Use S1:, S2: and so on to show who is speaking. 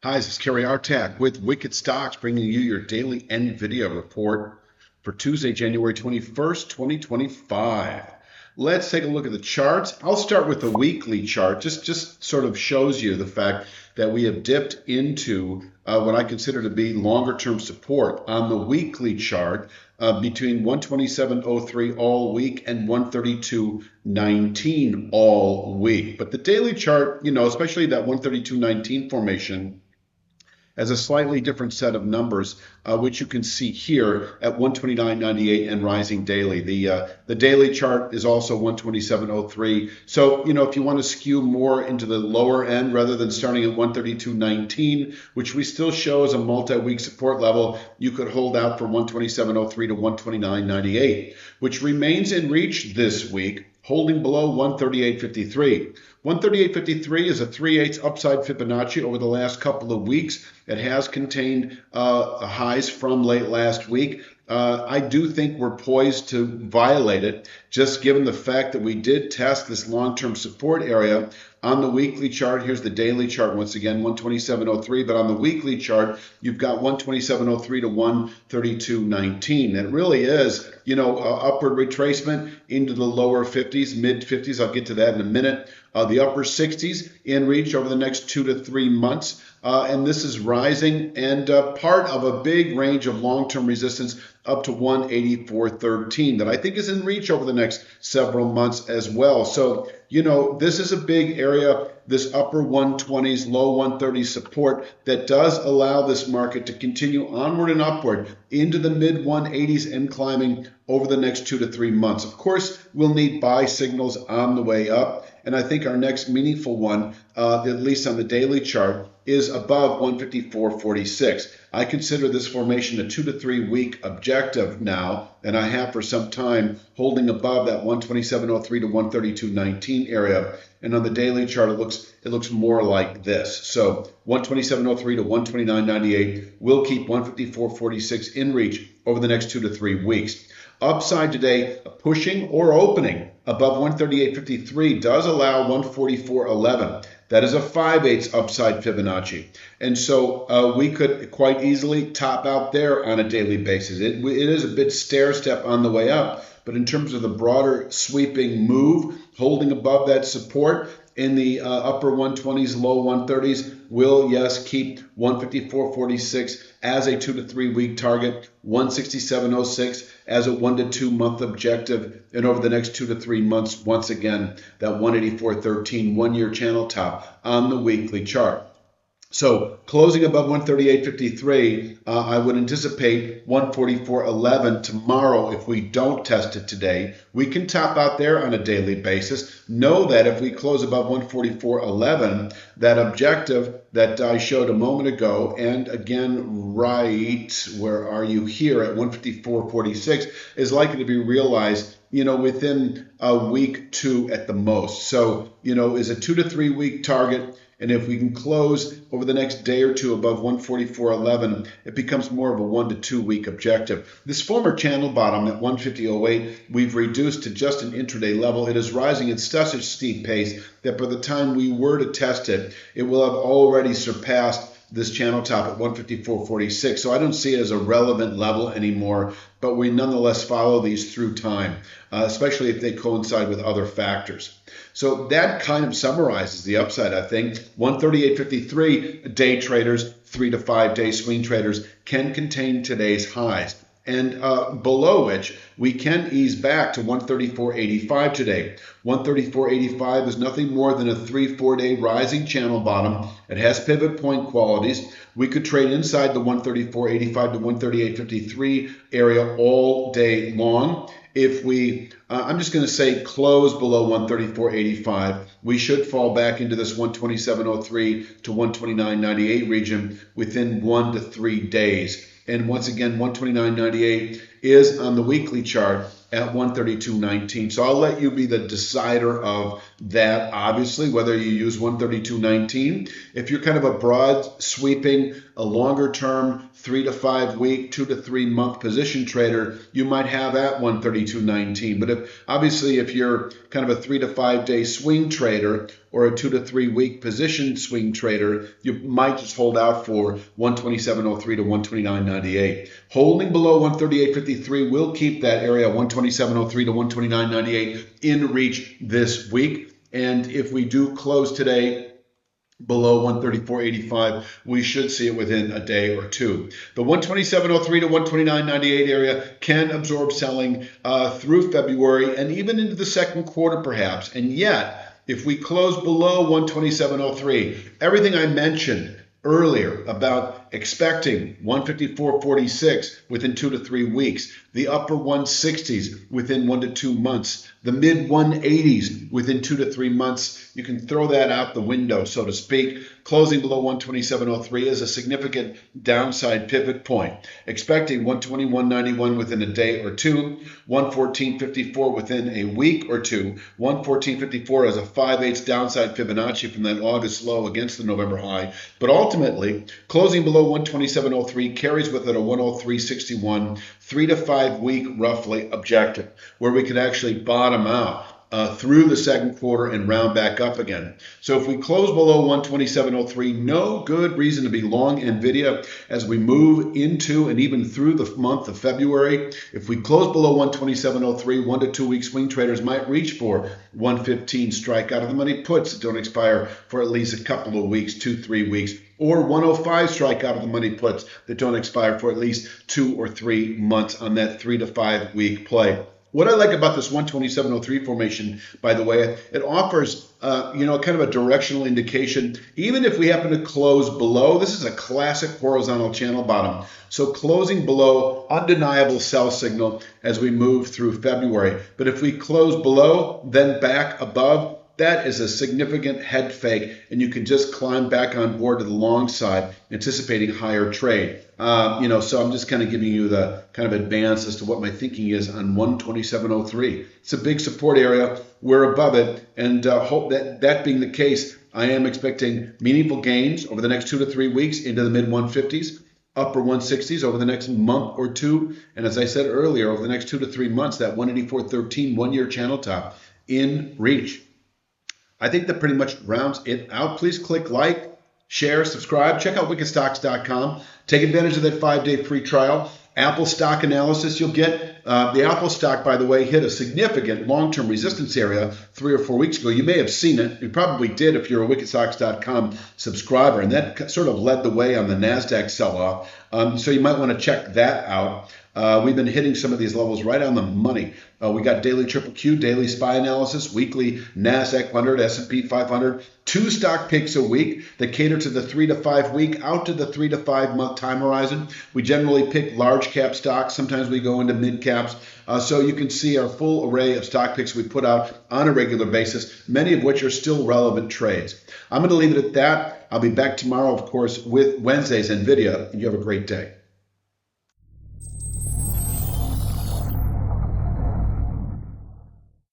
S1: Hi, this is Kerry Artak with Wicked Stocks, bringing you your daily NVIDIA report for Tuesday, January 21st, 2025. Let's take a look at the charts. I'll start with the weekly chart. Just sort of shows you the fact that we have dipped into what I consider to be longer term support on the weekly chart between 127.03 all week and 132.19 all week. But the daily chart, especially that 132.19 formation, as a slightly different set of numbers, which you can see here at 129.98 and rising daily. The daily chart is also 127.03. So, if you want to skew more into the lower end rather than starting at 132.19, which we still show as a multi-week support level, you could hold out for 127.03 to 129.98, which remains in reach this week, holding below 138.53. 138.53 is a 3/8 upside Fibonacci over the last couple of weeks. It has contained highs from late last week. I do think we're poised to violate it, just given the fact that we did test this long-term support area on the weekly chart. Here's the daily chart once again, 127.03, but on the weekly chart, you've got 127.03 to 132.19. It really is, upward retracement into the lower 50s, mid 50s. I'll get to that in a minute. The upper 60s in reach over the next 2 to 3 months. And this is rising and part of a big range of long-term resistance up to 184.13 that I think is in reach over the next several months as well. So, this is a big area, this upper 120s, low 130s support that does allow this market to continue onward and upward into the mid 180s and climbing over the next 2 to 3 months. Of course, we'll need buy signals on the way up. And I think our next meaningful one, at least on the daily chart, is above 154.46. I consider this formation a 2 to 3 week objective now, and I have for some time, holding above that 127.03 to 132.19 area. And on the daily chart, it looks more like this. So 127.03 to 129.98 will keep 154.46 in reach over the next 2 to 3 weeks. Upside today, pushing or opening above 138.53 does allow 144.11. That is a 5/8 upside Fibonacci. And so we could quite easily top out there on a daily basis. It is a bit stair step on the way up, but in terms of the broader sweeping move, holding above that support in the upper 120s, low 130s, will, yes, keep 154.46 as a 2 to 3 week target, 167.06 as a 1 to 2 month objective, and over the next 2 to 3 months, once again, that 184.13 1-year channel top on the weekly chart. So closing above 138.53, I would anticipate 144.11 tomorrow if we don't test it today. We can top out there on a daily basis. Know that if we close above 144.11, that objective that I showed a moment ago, and again, right, where are you here at 154.46, is likely to be realized within a week, 2 at the most. So, is a 2 to 3 week target. And if we can close over the next day or two above 144.11, it becomes more of a 1 to 2 week objective. This former channel bottom at 150.08, we've reduced to just an intraday level. It is rising at such a steep pace that by the time we were to test it, it will have already surpassed this channel top at 154.46. So I don't see it as a relevant level anymore, but we nonetheless follow these through time, especially if they coincide with other factors. So that kind of summarizes the upside, I think. 138.53 day traders, 3 to 5 day swing traders can contain today's highs. And below which we can ease back to 134.85 today. 134.85 is nothing more than a 3-4 day rising channel bottom. It has pivot point qualities. We could trade inside the 134.85 to 138.53 area all day long. If we, I'm just going to say close below 134.85, we should fall back into this 127.03 to 129.98 region within 1 to 3 days. And once again, 129.98 is on the weekly chart at 132.19. So I'll let you be the decider of that, obviously, whether you use 132.19. If you're kind of a broad, sweeping, a longer term 3 to 5 week, 2 to 3 month position trader, you might have at 132.19. But obviously if you're kind of a 3 to 5 day swing trader or a 2 to 3 week position swing trader, you might just hold out for 127.03 to 129.98. Holding below 138.53 will keep that area 127.03 to 129.98 in reach this week. And if we do close today below 134.85, we should see it within a day or two. The 127.03 to 129.98 area can absorb selling through February and even into the second quarter perhaps. And yet, if we close below 127.03, everything I mentioned earlier about expecting 154.46 within 2 to 3 weeks, the upper 160s within 1 to 2 months, the mid 180s within 2 to 3 months, you can throw that out the window, so to speak. Closing below 127.03 is a significant downside pivot point. Expecting 121.91 within a day or two, 114.54 within a week or two, 114.54 as a 5/8 downside Fibonacci from that August low against the November high. But ultimately, closing below 127.03 carries with it a 103.61, 3 to 5 week roughly objective, where we could actually bottom out through the second quarter and round back up again. So if we close below 127.03, no good reason to be long NVIDIA as we move into and even through the month of February. If we close below 127.03, 1 to 2 week swing traders might reach for 115 strike out of the money puts that don't expire for at least a couple of weeks, 2-3 weeks, or 105 strike out of the money puts that don't expire for at least 2 or 3 months on that 3 to 5 week play. What I like about this 127.03 formation, by the way, it offers, kind of a directional indication. Even if we happen to close below, this is a classic horizontal channel bottom. So closing below, undeniable sell signal as we move through February. But if we close below, then back above, that is a significant head fake, and you can just climb back on board to the long side, anticipating higher trade. So I'm just kind of giving you the kind of advance as to what my thinking is on 127.03. It's a big support area. We're above it, and hope that being the case, I am expecting meaningful gains over the next 2 to 3 weeks into the mid 150s. Upper 160s over the next month or two. And as I said earlier, over the next 2 to 3 months, that 184.13 one-year channel top in reach. I think that pretty much rounds it out. Please click like, share, subscribe. Check out wickedstocks.com. Take advantage of that 5-day free trial. Apple stock analysis you'll get. The Apple stock, by the way, hit a significant long-term resistance area 3 or 4 weeks ago. You may have seen it. You probably did if you're a wickedstocks.com subscriber. And that sort of led the way on the NASDAQ sell-off. So you might want to check that out. We've been hitting some of these levels right on the money. We got daily triple Q, daily SPY analysis, weekly NASDAQ 100, S&P 500, 2 stock picks a week that cater to the 3 to 5 week out to the 3 to 5 month time horizon. We generally pick large cap stocks. Sometimes we go into mid caps. So you can see our full array of stock picks we put out on a regular basis, many of which are still relevant trades. I'm going to leave it at that. I'll be back tomorrow, of course, with Wednesday's NVIDIA, and you have a great day.